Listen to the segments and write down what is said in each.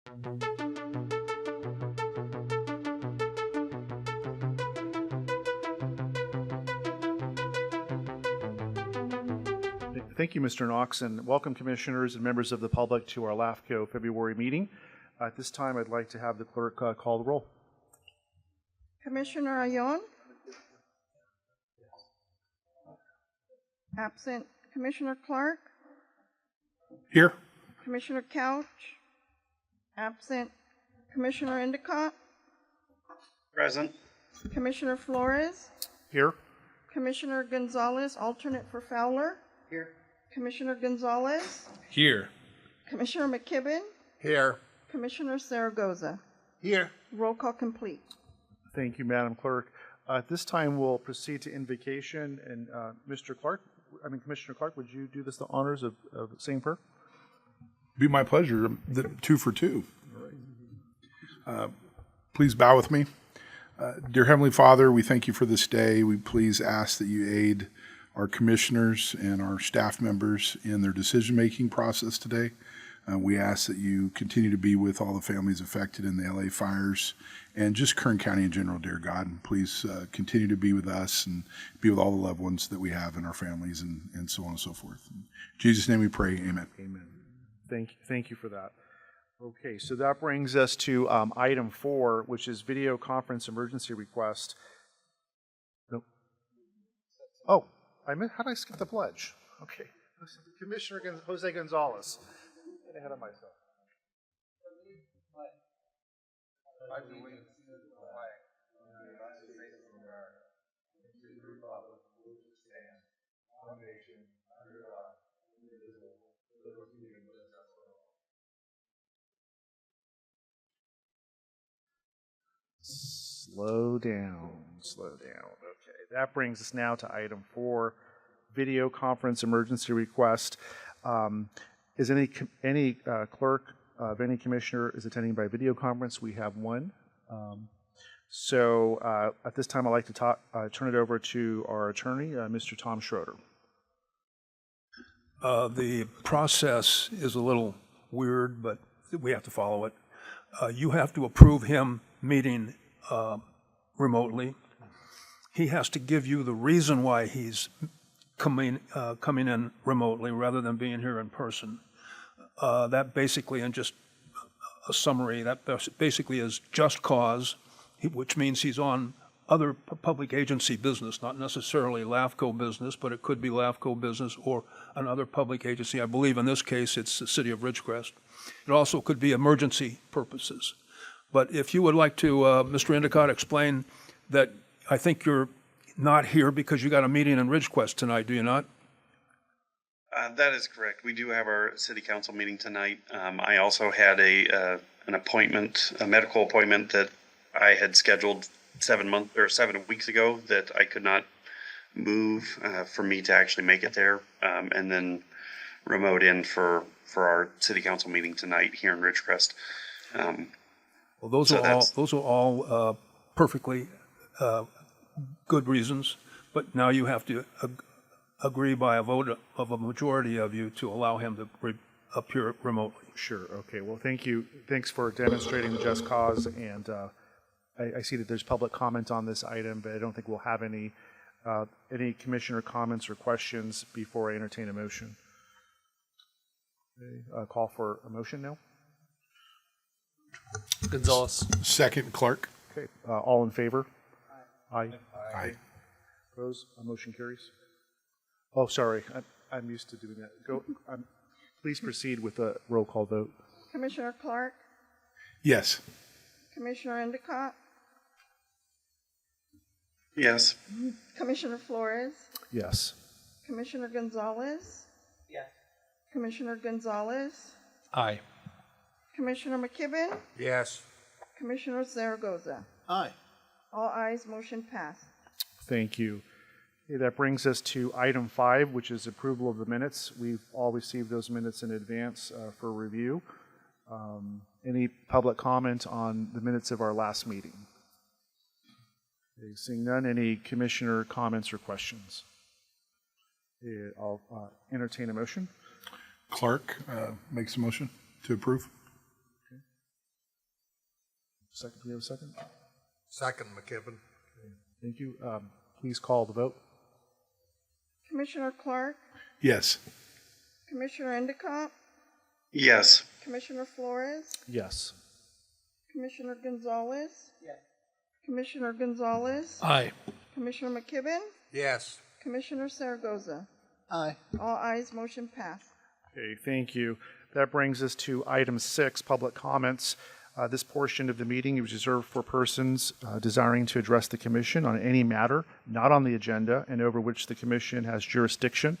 Thank you, Mr. Knox, and welcome commissioners and members of the public to our LAFCo February meeting. At this time, I'd like to have the clerk call the roll. Commissioner Ayon? Absent. Commissioner Clark? Here. Commissioner Couch? Absent. Commissioner Endicott? Present. Commissioner Flores? Here. Commissioner Gonzalez, alternate for Fowler? Here. Commissioner Gonzalez? Here. Commissioner McKibben? Here. Commissioner Zaragoza? Here. Roll call complete. Thank you, Madam Clerk. At this time, we'll proceed to invocation, and Commissioner Clark, would you do this the honors of saying prayer? Be my pleasure. 2 for 2. Please bow with me. Dear Heavenly Father, we thank you for this day. We please ask that you aid our commissioners and our staff members in their decision-making process today. We ask that you continue to be with all the families affected in the LA fires and just Kern County in general, dear God. And please continue to be with us and be with all the loved ones that we have in our families and so on and so forth. In Jesus' name we pray, amen. Amen. Thank you for that. Okay, so that brings us to item 4, which is video conference emergency request. Nope. Oh, how did I skip the pledge? Okay. Commissioner Jose Gonzalez. Get ahead of myself. Slow down. Okay, that brings us now to item 4, video conference emergency request. Is any clerk of any commissioner is attending by video conference? We have one. So at this time, I'd like to turn it over to our attorney, Mr. Tom Schroeder. The process is a little weird, but we have to follow it. You have to approve him meeting remotely. He has to give you the reason why he's coming in remotely rather than being here in person. That basically, in just a summary, that basically is just cause, which means he's on other public agency business, not necessarily LAFCo business, but it could be LAFCo business or another public agency. I believe in this case it's the city of Ridgecrest. It also could be emergency purposes. But if you would like to, Mr. Endicott, explain that I think you're not here because you got a meeting in Ridgecrest tonight, do you not? That is correct. We do have our city council meeting tonight. I also had an appointment, a medical appointment that I had scheduled 7 weeks ago that I could not move for me to actually make it there, and then remote in for our city council meeting tonight here in Ridgecrest. Well, those are all perfectly good reasons, but now you have to agree by a vote of a majority of you to allow him to appear remotely. Sure. Okay. Well, thank you. Thanks for demonstrating the just cause, and I see that there's public comment on this item, but I don't think we'll have any commissioner comments or questions before I entertain a motion. Okay. Call for a motion now. Gonzalez. Second, Clark. Okay. All in favor? Aye. Aye. Opposed? Motion carries. Oh, sorry. I'm used to doing that. Please proceed with a roll call vote. Commissioner Clark? Yes. Commissioner Endicott? Yes. Commissioner Flores? Yes. Commissioner Gonzalez? Yes. Commissioner Gonzalez? Aye. Commissioner McKibben? Yes. Commissioner Zaragoza? Aye. All ayes, motion passed. Thank you. Okay, that brings us to item 5, which is approval of the minutes. We've all received those minutes in advance for review. Any public comment on the minutes of our last meeting? Okay, seeing none, any commissioner comments or questions? Okay, I'll entertain a motion. Clark makes a motion to approve. Second, do we have a second? Second, McKibben. Thank you. Please call the vote. Commissioner Clark, Yes. Commissioner Endicott, Yes. Commissioner Flores, Yes. Commissioner Gonzalez. Yes. Commissioner Gonzalez, Aye. Commissioner McKibben, Yes. Commissioner Zaragoza. Aye. All ayes, motion passed. Okay, thank you. That brings us to item 6, public comments. This portion of the meeting is reserved for persons desiring to address the commission on any matter not on the agenda and over which the commission has jurisdiction.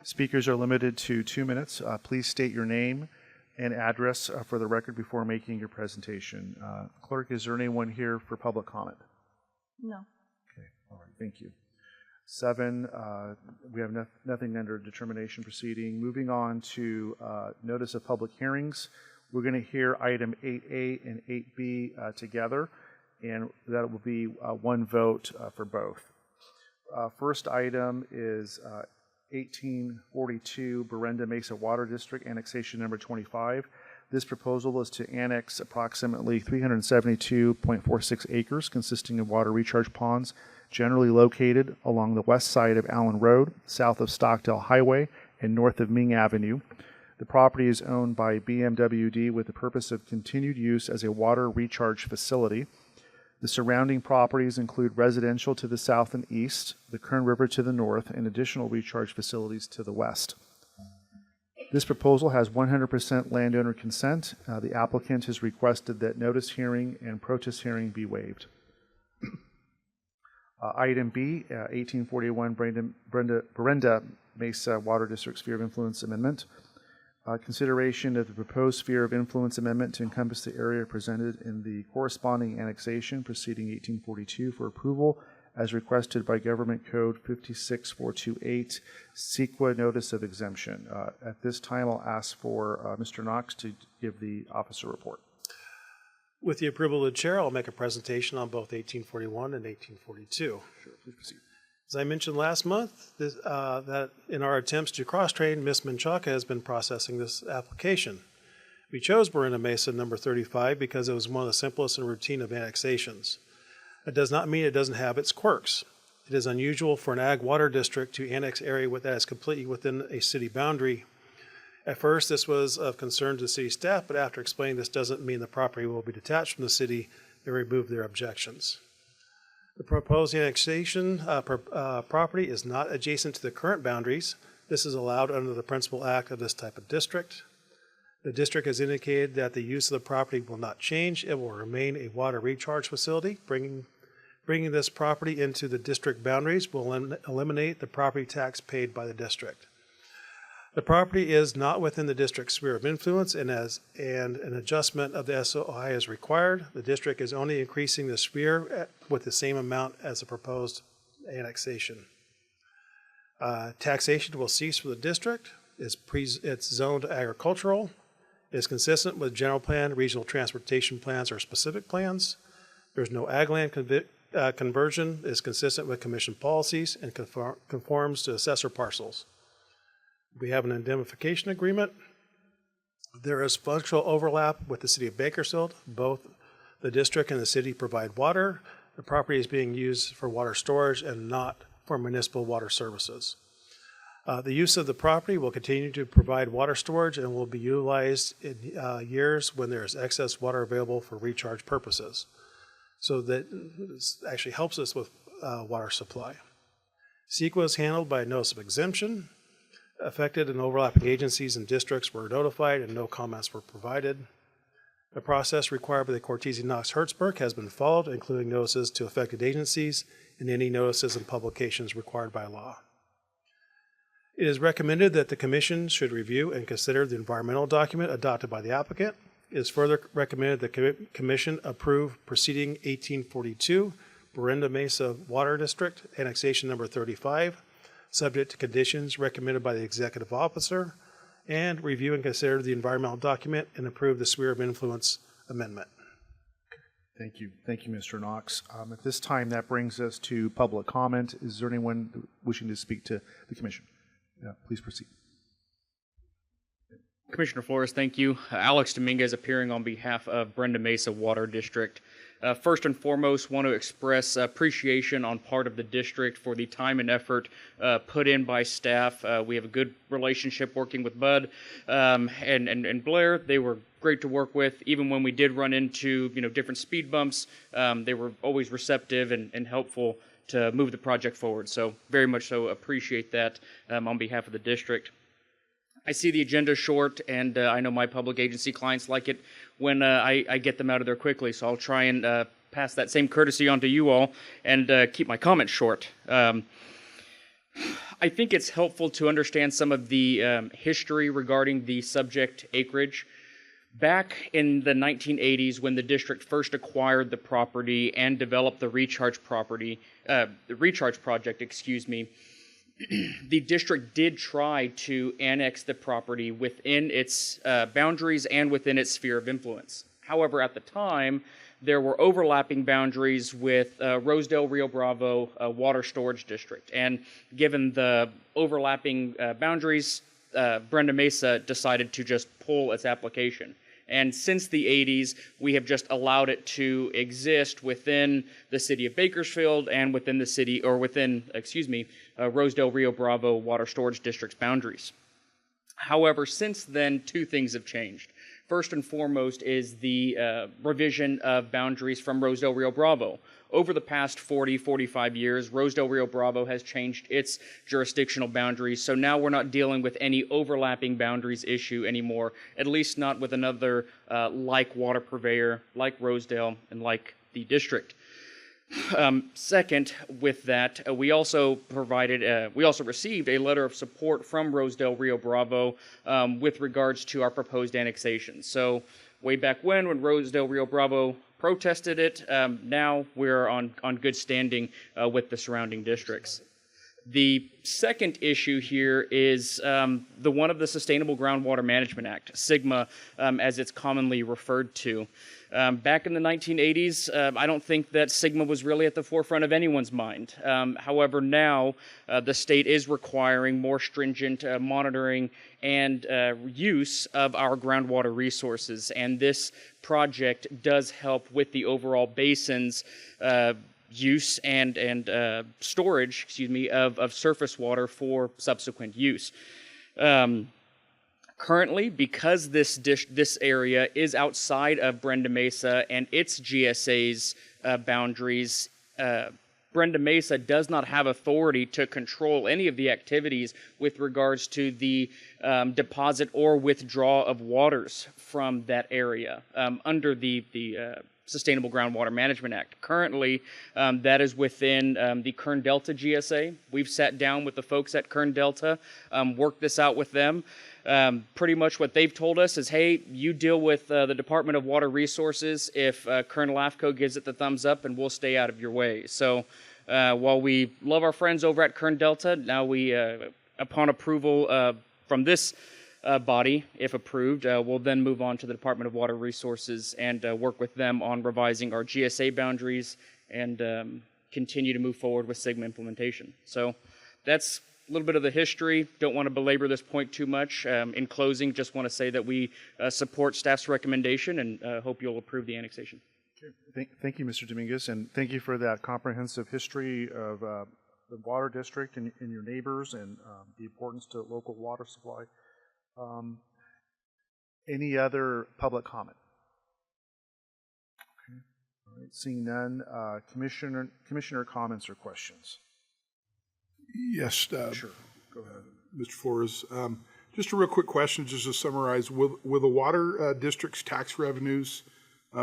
Speakers are limited to 2 minutes. Please state your name and address for the record before making your presentation. Clerk, is there anyone here for public comment? No. Okay, all right, thank you. 7, we have nothing under determination proceeding. Moving on to notice of public hearings. We're going to hear item 8A and 8B together, and that will be one vote for both. First item is 1842 Berenda Mesa Water District, annexation number 25. This proposal is to annex approximately 372.46 acres consisting of water recharge ponds generally located along the west side of Allen Road, south of Stockdale Highway, and north of Ming Avenue. The property is owned by BMWD with the purpose of continued use as a water recharge facility. The surrounding properties include residential to the south and east, the Kern River to the north, and additional recharge facilities to the west. This proposal has 100% landowner consent. The applicant has requested that notice hearing and protest hearing be waived. Item B, 1841 Berenda Mesa Water District Sphere of Influence Amendment. Consideration of the proposed sphere of influence amendment to encompass the area presented in the corresponding annexation preceding 1842 for approval as requested by Government Code 56428, CEQA Notice of Exemption. At this time, I'll ask for Mr. Knox to give the officer report. With the approval of the chair, I'll make a presentation on both 1841 and 1842. Sure, please proceed. As I mentioned last month, that in our attempts to cross-train, Ms. Menchaca has been processing this application. We chose Berenda Mesa number 35 because it was one of the simplest and routine of annexations. It does not mean it doesn't have its quirks. It is unusual for an ag water district to annex area that is completely within a city boundary. At first, this was of concern to city staff, but after explaining this doesn't mean the property will be detached from the city, they removed their objections. The proposed annexation property is not adjacent to the current boundaries. This is allowed under the principal act of this type of district. The district has indicated that the use of the property will not change. It will remain a water recharge facility. Bringing this property into the district boundaries will eliminate the property tax paid by the district. The property is not within the district's sphere of influence, and an adjustment of the SOI is required. The district is only increasing the sphere with the same amount as the proposed annexation. Taxation will cease for the district. It's zoned agricultural. It is consistent with general plan, regional transportation plans, or specific plans. There's no ag land conversion. It is consistent with commission policies and conforms to assessor parcels. We have an indemnification agreement. There is functional overlap with the city of Bakersfield. Both the district and the city provide water. The property is being used for water storage and not for municipal water services. The use of the property will continue to provide water storage and will be utilized in years when there is excess water available for recharge purposes. So that this actually helps us with water supply. CEQA is handled by a notice of exemption. Affected and overlapping agencies and districts were notified and no comments were provided. The process required by the Cortese Knox-Hertzberg has been followed, including notices to affected agencies and any notices and publications required by law. It is recommended that the Commission should review and consider the environmental document adopted by the applicant. It is further recommended that the Commission approve proceeding 1842 Berenda Mesa Water District, annexation number 35, subject to conditions recommended by the executive officer, and review and consider the environmental document and approve the sphere of influence amendment. Thank you. Thank you, Mr. Knox. At this time, that brings us to public comment. Is there anyone wishing to speak to the commission? Please proceed. Commissioner Flores, thank you. Alex Dominguez appearing on behalf of Brenda Mesa Water District. First and foremost, want to express appreciation on part of the district for the time and effort put in by staff. We have a good relationship working with Bud and Blair. They were great to work with. Even when we did run into different speed bumps, they were always receptive and helpful to move the project forward. So very much so appreciate that on behalf of the district. I see the agenda short, and I know my public agency clients like it when I get them out of there quickly, so I'll try and pass that same courtesy on to you all and keep my comments short. I think it's helpful to understand some of the history regarding the subject acreage. Back in the 1980s, when the district first acquired the property and developed the recharge project, the district did try to annex the property within its boundaries and within its sphere of influence. However, at the time, there were overlapping boundaries with Rosedale Rio Bravo Water Storage District. And given the overlapping boundaries, Brenda Mesa decided to just pull its application. And since the 80s, we have just allowed it to exist within the city of Bakersfield and within the city, or within, Rosedale Rio Bravo Water Storage District's boundaries. However, since then, two things have changed. First and foremost is the revision of boundaries from Rosedale Rio Bravo. Over the past 45 years, Rosedale Rio Bravo has changed its jurisdictional boundaries, so now we're not dealing with any overlapping boundaries issue anymore, at least not with another like water purveyor, like Rosedale, and like the district. Second, with that, we also received a letter of support from Rosedale Rio Bravo with regards to our proposed annexation. So way back when Rosedale Rio Bravo protested it, now we're on good standing with the surrounding districts. The second issue here is the one of the Sustainable Groundwater Management Act, SGMA, as it's commonly referred to. Back in the 1980s, I don't think that SGMA was really at the forefront of anyone's mind. However, now the state is requiring more stringent monitoring and use of our groundwater resources, and this project does help with the overall basin's use and storage, of surface water for subsequent use. Currently, because this area is outside of Brenda Mesa and its GSA's boundaries, Brenda Mesa does not have authority to control any of the activities with regards to the deposit or withdrawal of waters from that area under the Sustainable Groundwater Management Act. Currently, that is within the Kern Delta GSA. We've sat down with the folks at Kern Delta, worked this out with them. Pretty much what they've told us is, hey, you deal with the Department of Water Resources if Kern LAFCo gives it the thumbs up, and we'll stay out of your way. So while we love our friends over at Kern Delta, now we, upon approval from this body, if approved, we'll then move on to the Department of Water Resources and work with them on revising our GSA boundaries and continue to move forward with SGMA implementation. So that's a little bit of the history. Don't want to belabor this point too much. In closing, just want to say that we support staff's recommendation and hope you'll approve the annexation. Thank you, Mr. Dominguez, and thank you for that comprehensive history of the water district and your neighbors and the importance to local water supply. Any other public comment? Okay. All right. Seeing none, commissioner comments or questions? Yes. Sure. Go ahead. Mr. Flores, just a real quick question, just to summarize, will the water district's tax revenues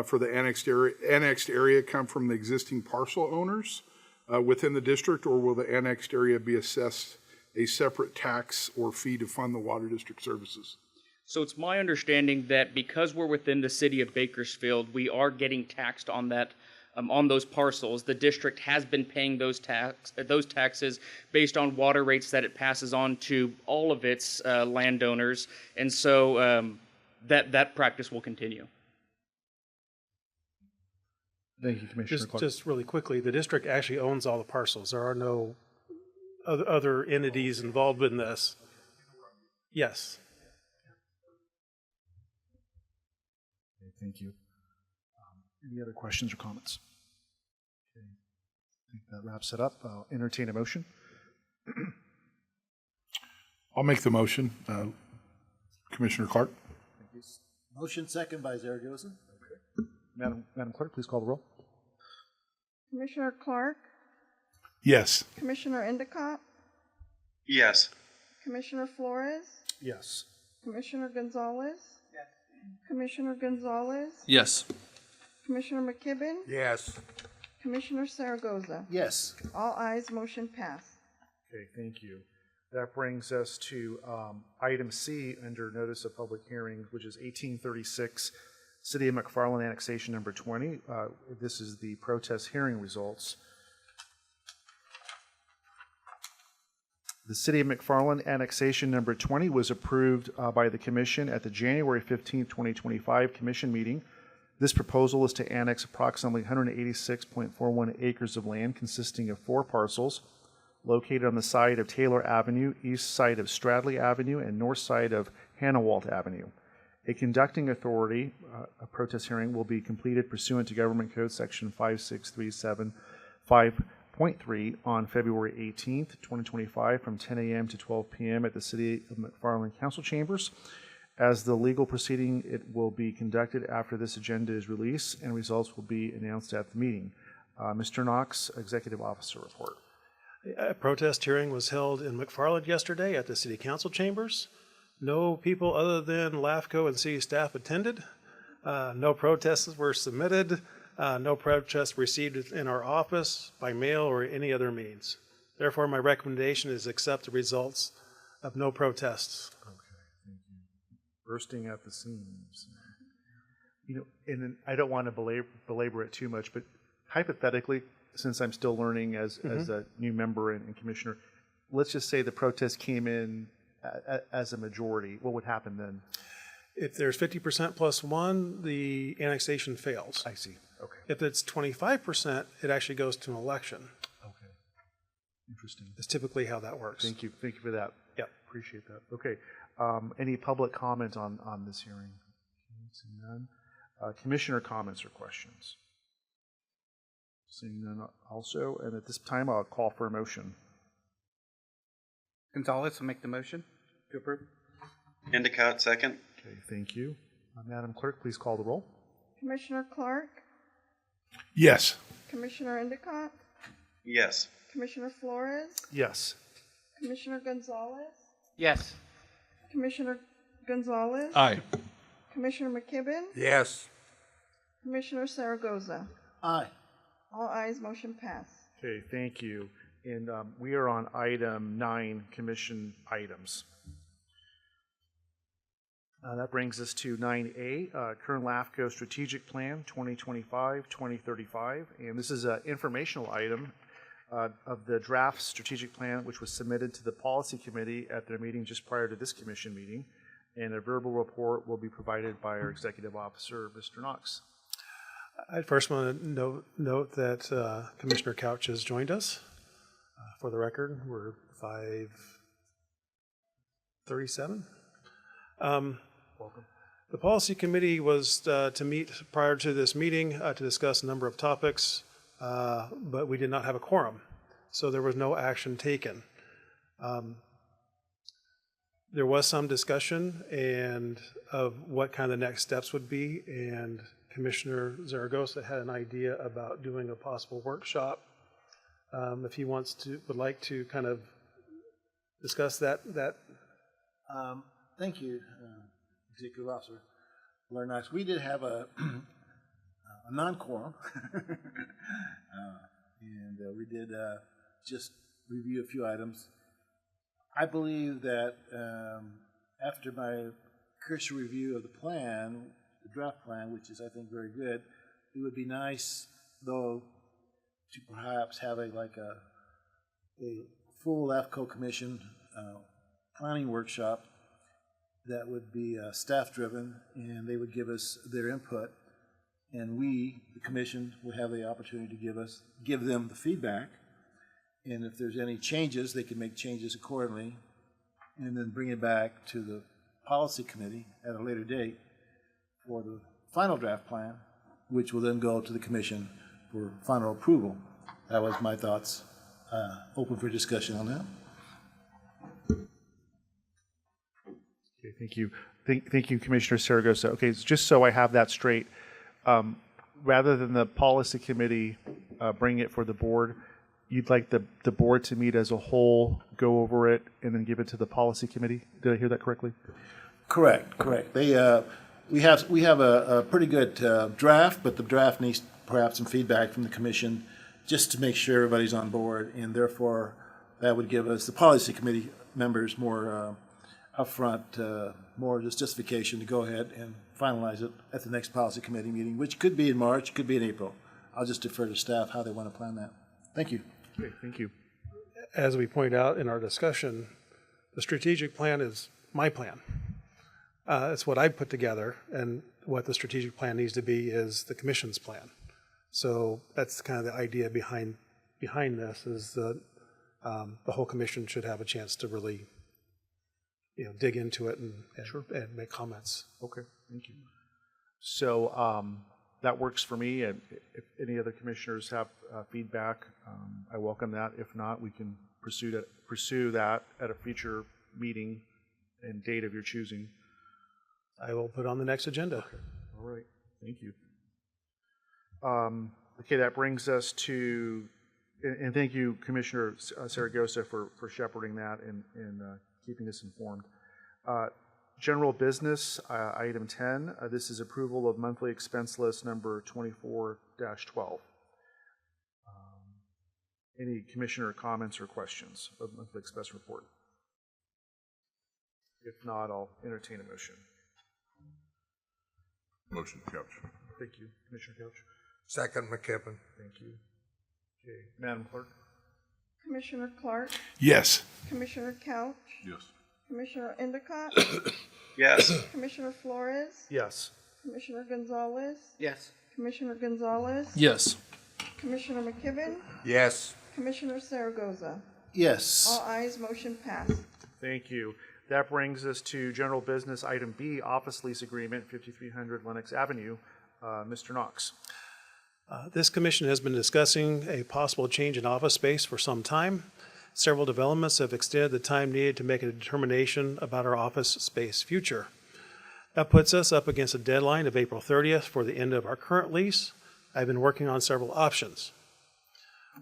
for the annexed area come from the existing parcel owners within the district, or will the annexed area be assessed a separate tax or fee to fund the water district services? So it's my understanding that because we're within the city of Bakersfield, we are getting taxed on that, on those parcels. The district has been paying those taxes based on water rates that it passes on to all of its landowners, and so that practice will continue. Thank you, Commissioner Clark. Just really quickly, the district actually owns all the parcels. There are no other entities involved in this. Yes. thank you. Any other questions or comments? Okay. I think that wraps it up. I'll entertain a motion. I'll make the motion. Commissioner Clark? Motion second by Zaragoza. Madam Clerk, please call the roll. Commissioner Clark, Yes. Commissioner Endicott, Yes. Commissioner Flores, Yes. Commissioner Gonzalez, Commissioner Gonzalez, Yes. Commissioner McKibben, Yes. Commissioner Zaragoza. Yes. All ayes, motion passed. Okay, thank you. That brings us to item C under notice of public hearings, which is 1836, City of McFarland Annexation Number 20. This is the protest hearing results. The City of McFarland Annexation Number 20 was approved by the Commission at the January 15, 2025 Commission meeting. This proposal is to annex approximately 186.41 acres of land consisting of 4 parcels located on the side of Taylor Avenue, east side of Stradley Avenue, and north side of Hannawalt Avenue. A conducting authority, a protest hearing, will be completed pursuant to Government Code Section 56375.3 on February 18th, 2025 from 10 a.m. to 12 p.m. at the City of McFarland Council Chambers. As the legal proceeding, it will be conducted after this agenda is released, and results will be announced at the meeting. Mr. Knox, Executive Officer Report. A protest hearing was held in McFarland yesterday at the City Council Chambers. No people other than LAFCo and city staff attended. No protests were submitted. No protests received in our office, by mail, or any other means. Therefore, my recommendation is accept the results of no protests. Okay, thank you. Bursting at the seams. You know, and I don't want to belabor it too much, but hypothetically, since I'm still learning as a new member and commissioner, let's just say the protest came in as a majority. What would happen then? If there's 50% plus 1, the annexation fails. I see. Okay. If it's 25%, it actually goes to an election. Okay. Interesting. That's typically how that works. Thank you. Thank you for that. Yeah. Appreciate that. Okay. Any public comment on this hearing? Seeing none. Commissioner comments or questions? Seeing none also. And at this time, I'll call for a motion. Gonzalez will make the motion to approve. Endicott, second. Okay, thank you. Madam Clerk, please call the roll. Commissioner Clark, Yes. Commissioner Endicott, Yes. Commissioner Flores, Yes. Commissioner Gonzalez, Yes. Commissioner Gonzalez, Aye. Commissioner McKibben, Yes. Commissioner Zaragoza. Aye. All ayes, motion passed. Okay, thank you. And we are on item 9, commission items. That brings us to 9A, Kern LAFCo Strategic Plan 2025-2035. And this is an informational item of the draft strategic plan, which was submitted to the Policy Committee at their meeting just prior to this commission meeting. And a verbal report will be provided by our Executive Officer, Mr. Knox. I first want to note that Commissioner Couch has joined us. For the record, we're 5:37. Welcome. The Policy Committee was to meet prior to this meeting to discuss a number of topics, but we did not have a quorum, so there was no action taken. There was some discussion of what kind of next steps would be, and Commissioner Zaragoza had an idea about doing a possible workshop. If he would like to kind of discuss that. Thank you, Executive Officer Knox. We did have a non-quorum, and we did just review a few items. I believe that after my cursory review of the plan, the draft plan, which is, I think, very good, it would be nice, though, to perhaps have a full LAFCo Commission planning workshop that would be staff-driven, and they would give us their input, and we, the Commission, would have the opportunity to give them the feedback, and if there's any changes, they can make changes accordingly, and then bring it back to the Policy Committee at a later date for the final draft plan, which will then go to the commission for final approval. That was my thoughts. Open for discussion on that. Okay, thank you. Thank you, Commissioner Saragosa. Okay, so just so I have that straight, rather than the policy committee bring it for the board, you'd like the board to meet as a whole, go over it, and then give it to the policy committee? Did I hear that correctly? Correct. We have a pretty good draft, but the draft needs perhaps some feedback from the commission just to make sure everybody's on board, and therefore that would give us, the policy committee members, more upfront, more just justification to go ahead and finalize it at the next policy committee meeting, which could be in March, could be in April. I'll just defer to staff how they want to plan that. Thank you. Okay, thank you. As we point out in our discussion, the strategic plan is my plan. It's what I put together, and what the strategic plan needs to be is the commission's plan. So that's kind of the idea behind this, is that the whole commission should have a chance to really, dig into it and make comments. Okay, thank you. So that works for me, and if any other commissioners have feedback, I welcome that. If not, we can pursue that at a future meeting and date of your choosing. I will put on the next agenda. Okay. All right, thank you. Okay, that brings us to, and thank you, Commissioner Saragosa, for shepherding that and keeping us informed. General business, item 10. This is approval of monthly expense list number 24-12. Any commissioner comments or questions of monthly expense report? If not, I'll entertain a motion. Motion, Couch. Thank you, Commissioner Couch. Second, McKibben. Thank you. Okay, Madam Clerk. Commissioner Clark, Yes. Commissioner Couch, Yes. Commissioner Endicott, Yes. Commissioner Flores, Yes. Commissioner Gonzalez, Yes. Commissioner Gonzalez, Yes. Commissioner McKibben, Yes. Commissioner Saragosa. Yes. All ayes, motion passed. Thank you. That brings us to general business, item B, office lease agreement, 5300 Lenox Avenue. Mr. Knox. This commission has been discussing a possible change in office space for some time. Several developments have extended the time needed to make a determination about our office space future. That puts us up against a deadline of April 30th for the end of our current lease. I've been working on several options.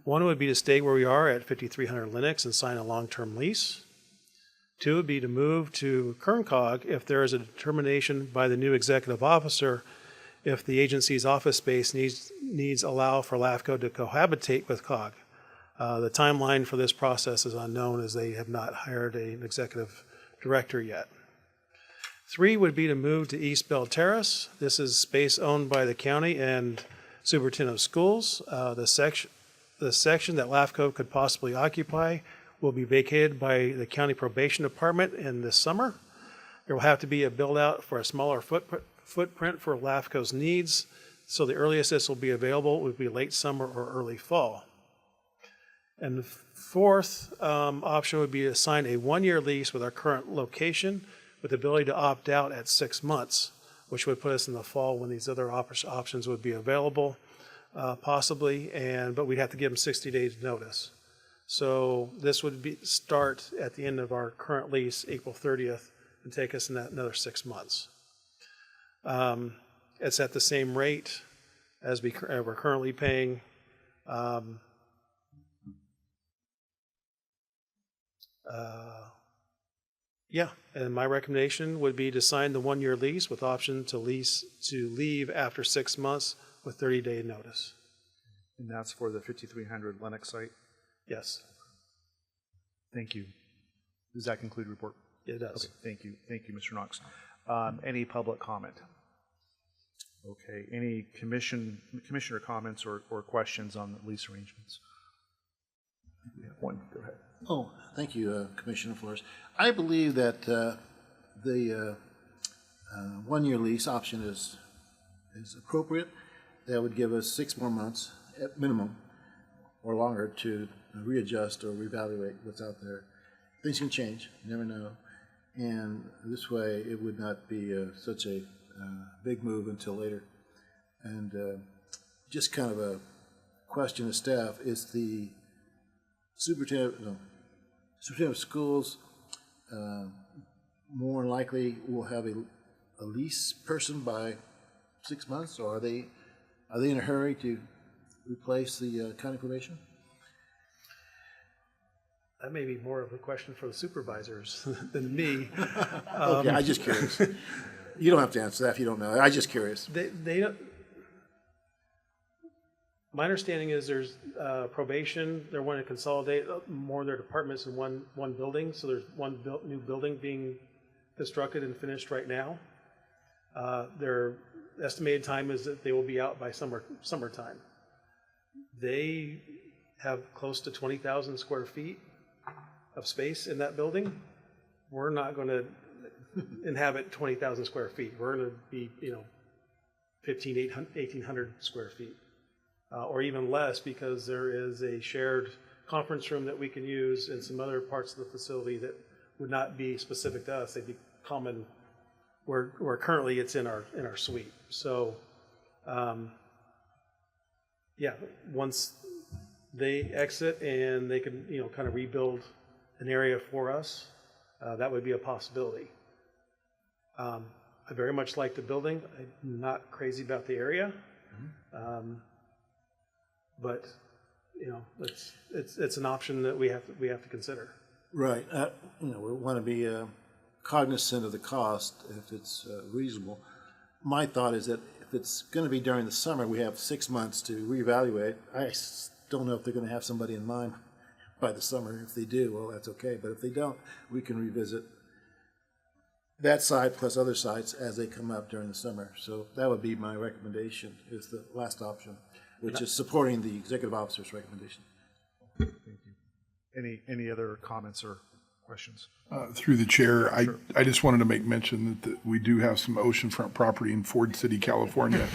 One would be to stay where we are at 5300 Lenox and sign a long-term lease. Two would be to move to Kern if there is a determination by the new executive officer if the agency's office space needs allow for LAFCo to cohabitate with COG. The timeline for this process is unknown, as they have not hired an executive director yet. Three would be to move to East Bell Terrace. This is space owned by the county and superintendent of schools. The section that LAFCo could possibly occupy will be vacated by the county probation department in this summer. There will have to be a build out for a smaller footprint for LAFCo's needs, so the earliest this will be available would be late summer or early fall. And the fourth option would be to sign a one-year lease with our current location with the ability to opt out at 6 months, which would put us in the fall when these other options would be available, possibly, but we'd have to give them 60 days notice. So this would start at the end of our current lease, April 30th, and take us in another 6 months. It's at the same rate as we're currently paying. And my recommendation would be to sign the one-year lease with option to leave after 6 months with 30-day notice. And that's for the 5300 Lenox site? Yes. Thank you. Does that conclude report? It does. Okay, thank you. Thank you, Mr. Knox. Any public comment? Okay, any commissioner comments or questions on the lease arrangements? We have one, go ahead. Oh, thank you, Commissioner Flores. I believe that the one-year lease option is appropriate. That would give us 6 more months at minimum or longer to readjust or reevaluate what's out there. Things can change, you never know. And this way, it would not be such a big move until later. And just kind of a question of staff, is the superintendent of schools more than likely will have a lease person by 6 months, or are they in a hurry to replace the county probation? That may be more of a question for the supervisors than me. Okay, I'm just curious. You don't have to answer that if you don't know. I'm just curious. They don't. My understanding is there's probation. They're wanting to consolidate more of their departments in one building. So there's one new building being constructed and finished right now. Their estimated time is that they will be out by summertime. They have close to 20,000 square feet of space in that building. We're not going to inhabit 20,000 square feet. We're going to be, 1,800 square feet, or even less, because there is a shared conference room that we can use and some other parts of the facility that would not be specific to us. They'd be common where currently it's in our suite. So, once they exit and they can, kind of rebuild an area for us, that would be a possibility. I very much like the building. I'm not crazy about the area, but it's an option that we have to consider. Right. We want to be cognizant of the cost if it's reasonable. My thought is that if it's going to be during the summer, we have 6 months to reevaluate. I don't know if they're going to have somebody in mind by the summer. If they do, well, that's okay. But if they don't, we can revisit that site plus other sites as they come up during the summer. So that would be my recommendation, is the last option, which is supporting the executive officer's recommendation. Thank you. Any other comments or questions? Through the chair, I just wanted to make mention that we do have some oceanfront property in Ford City, California.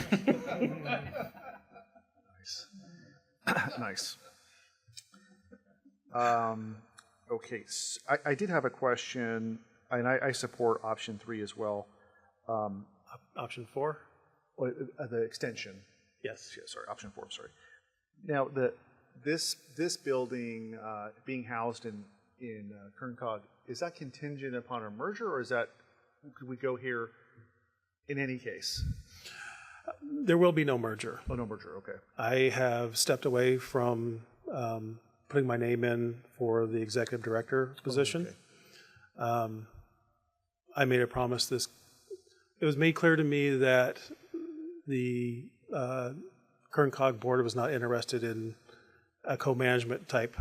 Nice. Okay, so I did have a question, and I support option 3 as well. Option 4? The extension. Yes. Yeah, sorry, option 4. Sorry. Now, this building being housed in Kern, is that contingent upon a merger, or could we go here in any case? There will be no merger. Oh, no merger. Okay. I have stepped away from putting my name in for the executive director position. Okay. I made a promise. It was made clear to me that the Kern Cog board was not interested in a co-management type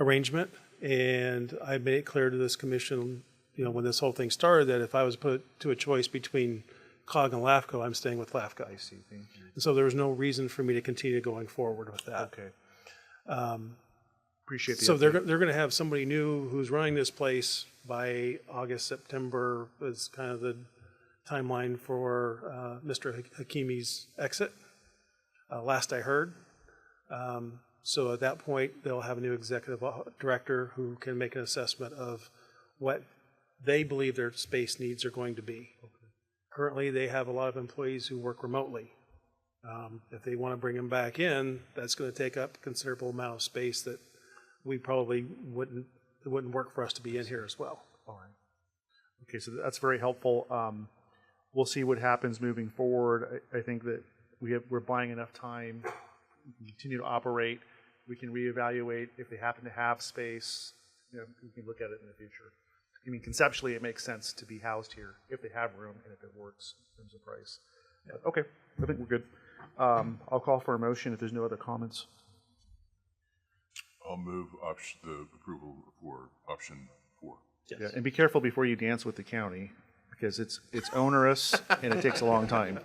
arrangement, and I made it clear to this commission, when this whole thing started, that if I was put to a choice between COG and LAFCo, I'm staying with LAFCo. I see. Thank you. And so there was no reason for me to continue going forward with that. Okay. Appreciate the So update. they're going to have somebody new who's running this place by August, September is kind of the timeline for Mr. Hakimi's exit, last I heard. So at that point, they'll have a new executive director who can make an assessment of what they believe their space needs are going to be. Okay. Currently, they have a lot of employees who work remotely. If they want to bring them back in, that's going to take up a considerable amount of space that we probably wouldn't work for us to be in here as well. All right. Okay, so that's very helpful. We'll see what happens moving forward. I think that we're buying enough time. We can continue to operate. We can reevaluate if they happen to have space. We can look at it in the future. I mean, conceptually, it makes sense to be housed here if they have room and if it works in terms of price. But, okay, I think we're good. I'll call for a motion if there's no other comments. I'll move the approval for option 4. Yes. Yeah, and be careful before you dance with the county, because it's onerous and it takes a long time.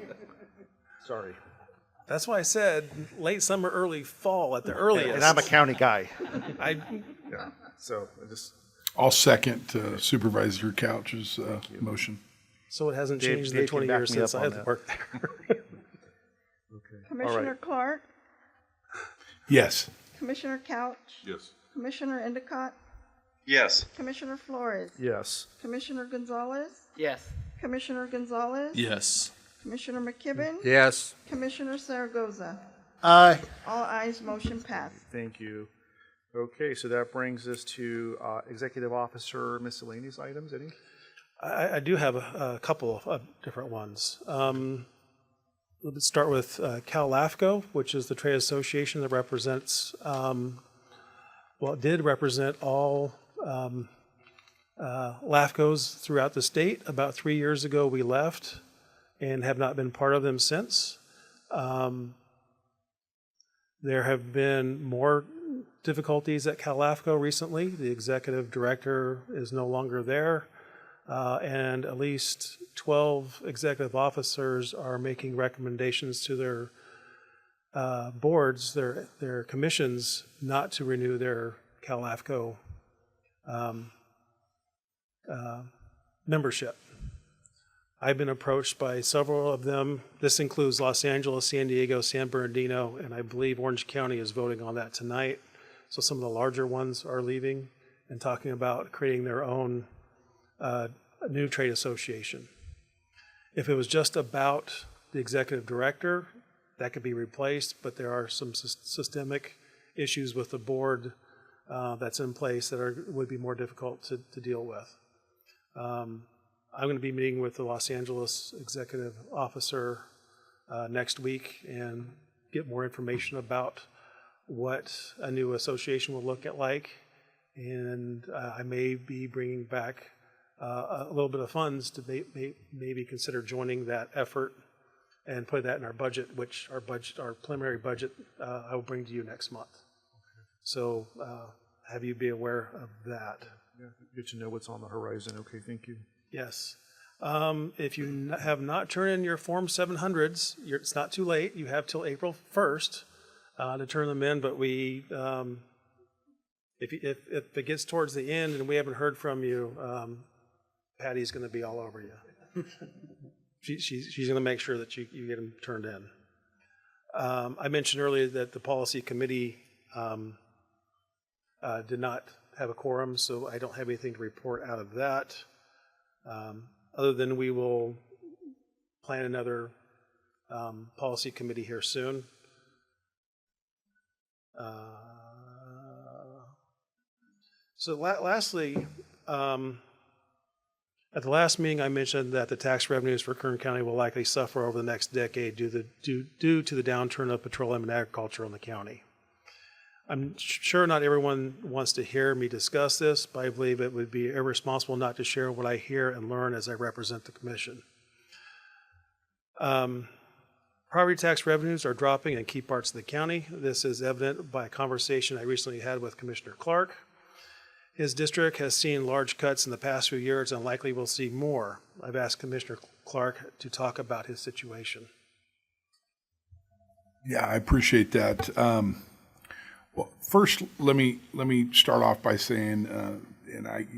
Sorry. That's why I said late summer, early fall at the earliest. And I'm a county guy. Yeah. So I'll second Supervisor Couch's motion. So it hasn't Dave- changed in Dave the 20 can back years me since up I on have that. worked there. Okay. Commissioner Clark, Yes. Commissioner Couch, Yes. Commissioner Endicott, Yes. Commissioner Flores, Yes. Commissioner Gonzalez, Yes. Commissioner Gonzalez? Yes. Commissioner McKibben? Yes. Commissioner Zaragoza? Aye. All ayes, motion passed. Thank you. Okay, so that brings us to Executive Officer miscellaneous items. Any? I do have a couple of different ones. Let's start with LAFCo, which is the trade association that represents, it did represent all LAFCos throughout the state. About 3 years ago, we left and have not been part of them since. There have been more difficulties at LAFCo recently. The executive director is no longer there, and at least 12 executive officers are making recommendations to their boards, their commissions, not to renew their LAFCO membership. I've been approached by several of them. This includes Los Angeles, San Diego, San Bernardino, and I believe Orange County is voting on that tonight. So some of the larger ones are leaving and talking about creating their own new trade association. If it was just about the executive director, that could be replaced, but there are some systemic issues with the board that's in place that would be more difficult to deal with. I'm going to be meeting with the Los Angeles executive officer next week and get more information about what a new association will look like. And I may be bringing back a little bit of funds to maybe consider joining that effort and put that in our budget, which our preliminary budget, I will bring to you next month. So have you be aware of that. Yeah, good to know what's on the horizon. Okay, thank you. Yes. If you have not turned in your Form 700s, it's not too late. You have till April 1st to turn them in, but if it gets towards the end and we haven't heard from you, Patty's going to be all over you. She's going to make sure that you get them turned in. I mentioned earlier that the policy committee did not have a quorum, so I don't have anything to report out of that. Other than we will plan another policy committee here soon. Lastly, at the last meeting I mentioned that the tax revenues for Kern County will likely suffer over the next decade due to the downturn of petroleum and agriculture in the county. I'm sure not everyone wants to hear me discuss this, but I believe it would be irresponsible not to share what I hear and learn as I represent the commission. Property tax revenues are dropping in key parts of the county. This is evident by a conversation I recently had with Commissioner Clark. His district has seen large cuts in the past few years and likely will see more. I've asked Commissioner Clark to talk about his situation. Yeah, I appreciate that. Well, first, let me start off by saying,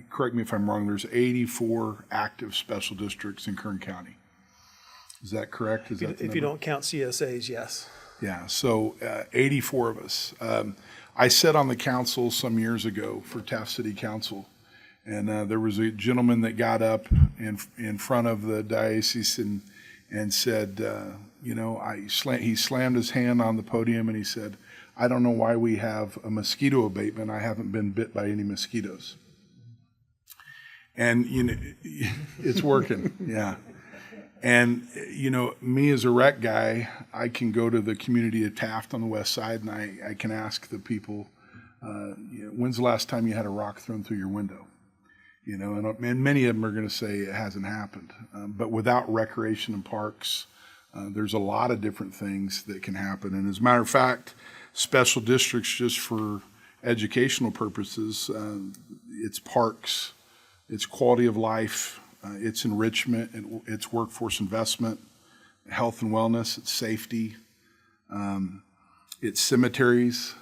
correct me if I'm wrong, there's 84 active special districts in Kern County. Is that correct? If you don't count CSAs, yes. Yeah, so 84 of us. I sat on the council some years ago for Taft City Council, and there was a gentleman that got up in front of the diocese and said, he slammed his hand on the podium and he said, "I don't know why we have a mosquito abatement. I haven't been bit by any mosquitoes." And it's working, yeah. And me as a rec guy, I can go to the community of Taft on the west side, and I can ask the people, when's the last time you had a rock thrown through your window? And many of them are going to say it hasn't happened. But without recreation and parks, there's a lot of different things that can happen. And as a matter of fact, special districts, just for educational purposes, it's parks, it's quality of life, it's enrichment, it's workforce investment, health and wellness, it's safety, it's cemeteries,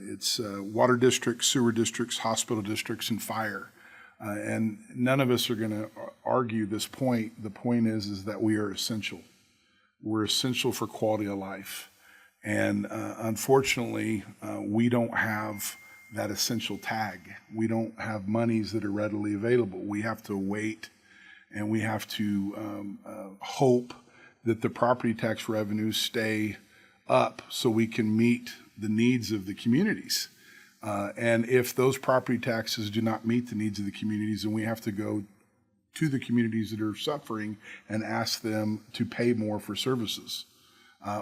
it's water districts, sewer districts, hospital districts, and fire. And none of us are going to argue this point. The point is that we are essential. We're essential for quality of life. And unfortunately, we don't have that essential tag. We don't have monies that are readily available. We have to wait and we have to hope that the property tax revenues stay up so we can meet the needs of the communities. And if those property taxes do not meet the needs of the communities, then we have to go to the communities that are suffering and ask them to pay more for services.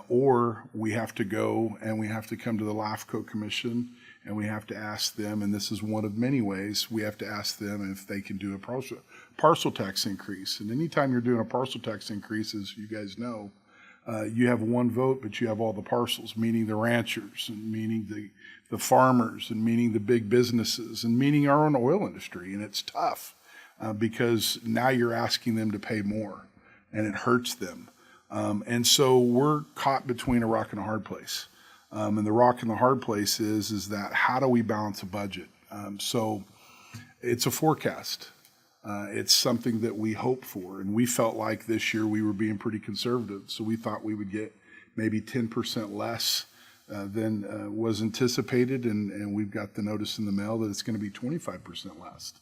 Or we have to go and we have to come to the LAFCo Commission and we have to ask them, and this is one of many ways, we have to ask them if they can do a parcel tax increase. And anytime you're doing a parcel tax increase, as you guys know, you have one vote, but you have all the parcels, meaning the ranchers and meaning the farmers and meaning the big businesses and meaning our own oil industry. And it's tough because now you're asking them to pay more and it hurts them. And so we're caught between a rock and a hard place. And the rock and the hard place is that how do we balance a budget? So it's a forecast. It's something that we hope for. And we felt like this year we were being pretty conservative. So we thought we would get maybe 10% less than was anticipated. And we've got the notice in the mail that it's going to be 25% less.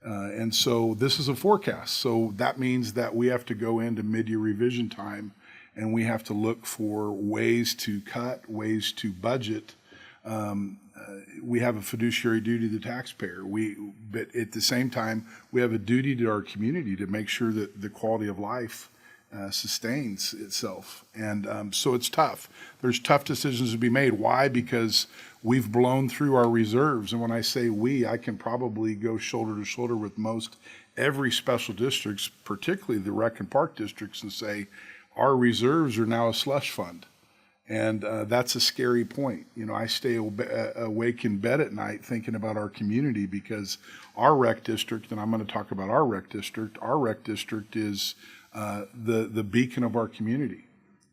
And so this is a forecast. So that means that we have to go into mid-year revision time and we have to look for ways to cut, ways to budget. We have a fiduciary duty to the taxpayer. But at the same time, we have a duty to our community to make sure that the quality of life sustains itself. And so it's tough. There's tough decisions to be made. Why? Because we've blown through our reserves. And when I say we, I can probably go shoulder to shoulder with most every special districts, particularly the rec and park districts, and say our reserves are now a slush fund. And that's a scary point. You know, I stay awake in bed at night thinking about our community because our rec district, and I'm going to talk about our rec district is the beacon of our community.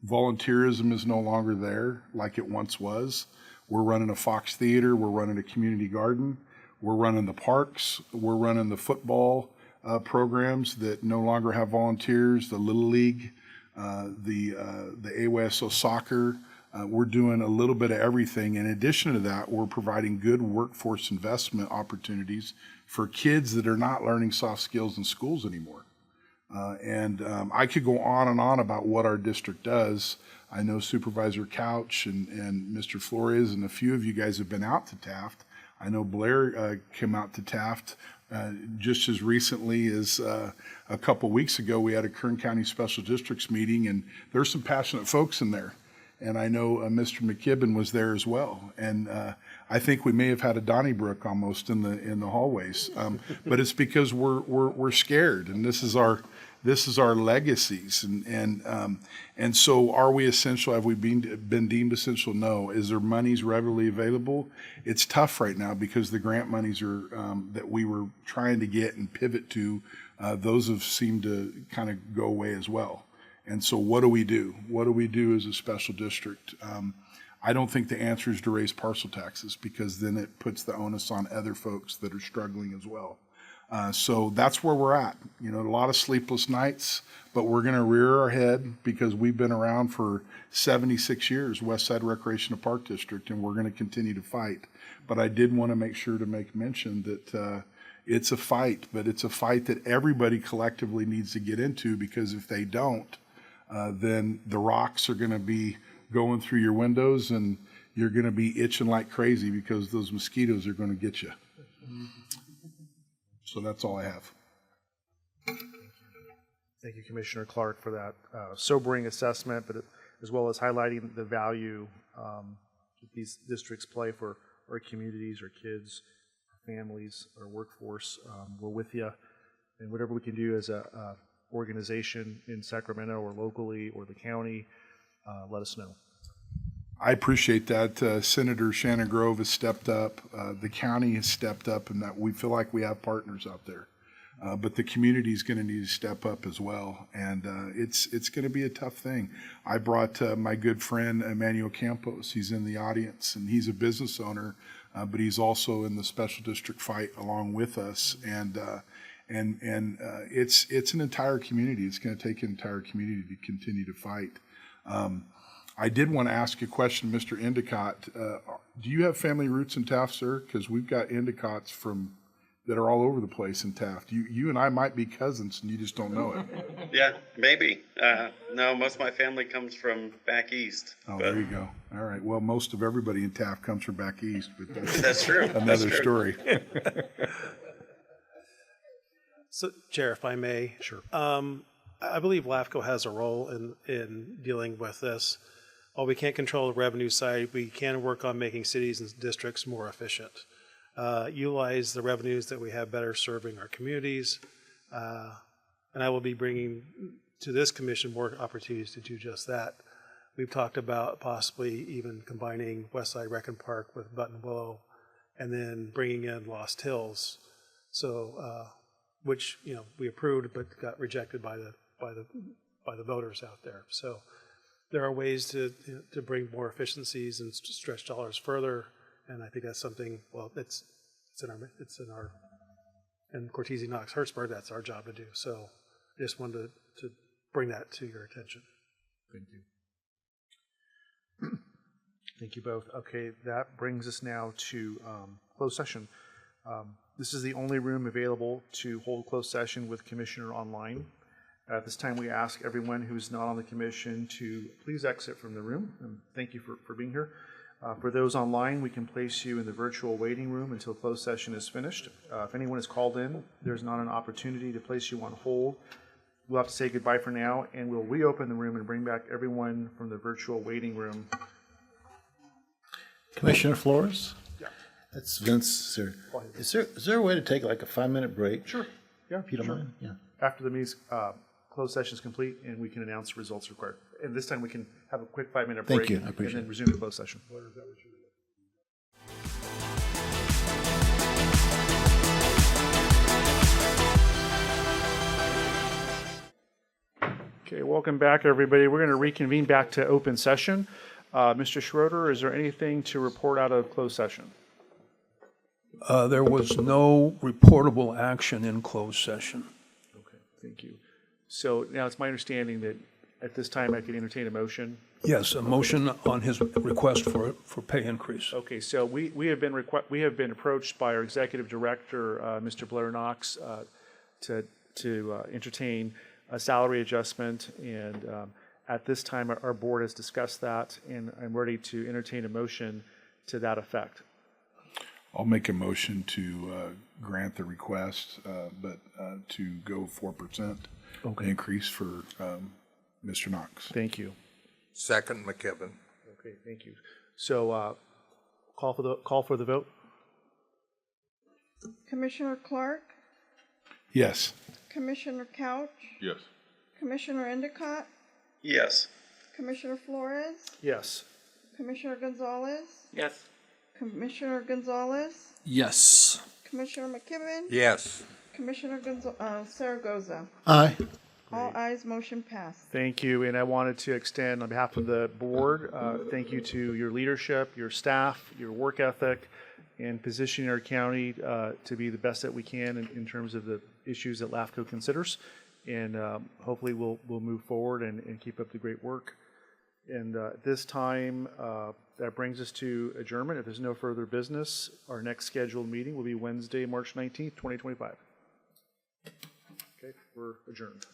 Volunteerism is no longer there like it once was. We're running a Fox Theater, we're running a community garden, we're running the parks, we're running the football programs that no longer have volunteers, the Little League, the AWSO soccer. We're doing a little bit of everything. In addition to that, we're providing good workforce investment opportunities for kids that are not learning soft skills in schools anymore. I could go on and on about what our district does. I know Supervisor Couch and Mr. Flores and a few of you guys have been out to Taft. I know Blair came out to Taft just as recently as a couple weeks ago. We had a Kern County Special Districts meeting, and there's some passionate folks in there. And I know Mr. McKibben was there as well. And I think we may have had a Donnybrook almost in the hallways. But it's because we're scared, and this is our legacies. And so are we essential? Have we been deemed essential? No. Is there monies readily available? It's tough right now because the grant monies are that we were trying to get and pivot to, those have seemed to kind of go away as well. And so what do we do? What do we do as a special district? I don't think the answer is to raise parcel taxes because then it puts the onus on other folks that are struggling as well. So that's where we're at. You know, a lot of sleepless nights, but we're going to rear our head because we've been around for 76 years, West Side Recreational Park District, and we're going to continue to fight. But I did want to make sure to make mention that it's a fight, but it's a fight that everybody collectively needs to get into because if they don't, then the rocks are going to be going through your windows and you're going to be itching like crazy because those mosquitoes are going to get you. So that's all I have. Thank you, Commissioner Clark, for that sobering assessment, but as well as highlighting the value that these districts play for our communities, our kids, our families, our workforce. We're with you, and whatever we can do as a organization in Sacramento or locally or the county, let us know. I appreciate that. Senator Shannon Grove has stepped up. The county has stepped up, and that we feel like we have partners out there. But the community is going to need to step up as well, and it's going to be a tough thing. I brought my good friend Emmanuel Campos. He's in the audience, and he's a business owner, but he's also in the special district fight along with us. And it's an entire community. It's going to take an entire community to continue to fight. I did want to ask a question, Mr. Endicott. Do you have family roots in Taft, sir? Because we've got Endicotts from that are all over the place in Taft. You and I might be cousins and you just don't know it. Yeah, maybe. No, most of my family comes from back east. Oh, but there you go. All right. Well, most of everybody in Taft comes from back east, but That's true. another That's true. story. So, Chair, if I may. Sure. I believe LAFCo has a role in dealing with this. While we can't control the revenue side, we can work on making cities and districts more efficient. Utilize the revenues that we have better serving our communities. And I will be bringing to this commission more opportunities to do just that. We've talked about possibly even combining Westside Rec and Park with Button Willow and then bringing in Lost Hills. So, which, we approved but got rejected by the voters out there. So there are ways to bring more efficiencies and stretch dollars further. And I think that's something, well, it's in our in Cortese, Knox, Hertzberg, that's our job to do. So I just wanted to bring that to your attention. Thank you. Thank you both. Okay, that brings us now to closed session. This is the only room available to hold closed session with Commissioner online. At this time, we ask everyone who's not on the commission to please exit from the room, and thank you for being here. For those online, we can place you in the virtual waiting room until closed session is finished. If anyone is called in, there's not an opportunity to place you on hold. We'll have to say goodbye for now, and we'll reopen the room and bring back everyone from the virtual waiting room. Commissioner Flores? Yeah. That's Vince, sir. Is there a way to take like a 5-minute break? Sure. Yeah. If you don't mind? Yeah. After the meeting's closed session is complete, and we can announce results required. And this time we can have a quick 5-minute break. Thank you. I appreciate and then resume the closed session. Okay, welcome back, everybody. We're going to reconvene back to open session. Mr. Schroeder, is there anything to report out of closed session? There was no reportable action in closed session. Okay, thank you. So now it's my understanding that at this time I can entertain a motion. Yes, a motion on his request for pay increase. Okay, so we have been approached by our executive director, Mr. Blair Knox, to entertain a salary adjustment, and at this time our board has discussed that, and I'm ready to entertain a motion to that effect. I'll make a motion to grant the request, but to go 4% increase for Mr. Knox. Thank you. Second, McKibben. Okay, thank you. So call for the vote. Commissioner Clark, Yes. Commissioner Couch, Yes. Commissioner Endicott, Yes. Commissioner Flores, Yes. Commissioner Gonzalez, Yes. Commissioner Gonzalez, Yes. Commissioner McKibben, Yes. Commissioner Zaragoza. Aye. All ayes, motion passed. Thank you, and I wanted to extend on behalf of the board, thank you to your leadership, your staff, your work ethic, and positioning our county to be the best that we can in terms of the issues that LAFCo considers. And hopefully we'll move forward and keep up the great work. And at this time, that brings us to adjournment. If there's no further business, our next scheduled meeting will be Wednesday, March 19th, 2025. Okay, we're adjourned.